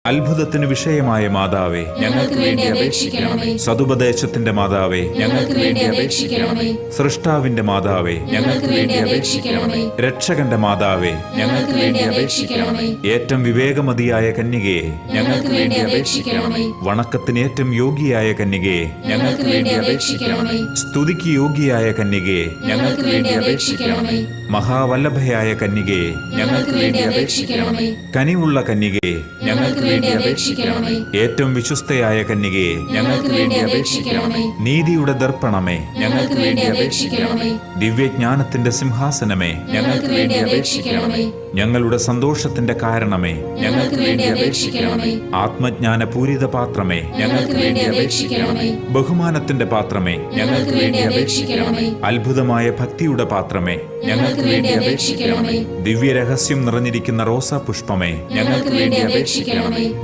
അത്ഭുതത്തിന് വിഷയമായ മാതാവേ, ഞങ്ങൾക്ക് വേണ്ടി അപേക്ഷിക്കണമേ. സതുപദേശത്തിന്റെ മാതാവേ, ഞങ്ങൾക്ക് വേണ്ടി അപേക്ഷിക്കണമേ. സൃഷ്ടാവിന്റെ മാതാവേ, ഞങ്ങൾക്ക് വേണ്ടി അപേക്ഷിക്കണമേ. രക്ഷകന്റെ മാതാവേ, ഞങ്ങൾക്ക് വേണ്ടി അപേക്ഷിക്കണമേ. ഏറ്റവും വിവേകമതിയായ കന്യകയെ, ഞങ്ങൾക്ക് വേണ്ടി അപേക്ഷിക്കണമേ. വണക്കത്തിന് ഏറ്റവും യോഗ്യയായ കന്യകയെ, ഞങ്ങൾക്ക് വേണ്ടി അപേക്ഷിക്കണമേ. സ്തുതിക്ക് യോഗ്യയായ കന്യകയെ, ഞങ്ങൾക്ക് വേണ്ടി അപേക്ഷിക്കണമേ. മഹാവല്ലഭയായ കന്യകയെ, ഞങ്ങൾക്ക് വേണ്ടി അപേക്ഷിക്കണമേ. കനിവുള്ള കന്യകയെ, ഞങ്ങൾക്ക് വേണ്ടി അപേക്ഷിക്കണമേ. ഏറ്റവും വിശ്വസ്തയായ കന്യകയെ, ഞങ്ങൾക്ക് വേണ്ടി അപേക്ഷിക്കണമേ. നീതിയുടെ ദർപ്പണമേ, ഞങ്ങൾക്ക് വേണ്ടി അപേക്ഷിക്കണമേ. ദിവ്യജ്ഞാനത്തിന്റെ സിംഹാസനമേ, ഞങ്ങൾക്ക് വേണ്ടി അപേക്ഷിക്കണമേ. ഞങ്ങളുടെ സന്തോഷത്തിന്റെ കാരണമേ, ഞങ്ങൾക്ക് വേണ്ടി അപേക്ഷിക്കണമേ. ആത്മജ്ഞാന പൂരിത പാത്രമേ, ഞങ്ങൾക്ക് വേണ്ടി അപേക്ഷിക്കണമേ. ബഹുമാനത്തിന്റെ പാത്രമേ, ഞങ്ങൾക്ക് വേണ്ടി അപേക്ഷിക്കണമേ. അത്ഭുതമായ ഭക്തിയുടെ പാത്രമേ, ഞങ്ങൾക്ക് വേണ്ടി അപേക്ഷിക്കണമേ. ദിവ്യരഹസ്യം നിറഞ്ഞിരിക്കുന്ന റോസാ പുഷ്പമേ, ഞങ്ങൾക്ക് വേണ്ടി അപേക്ഷിക്കണമേ.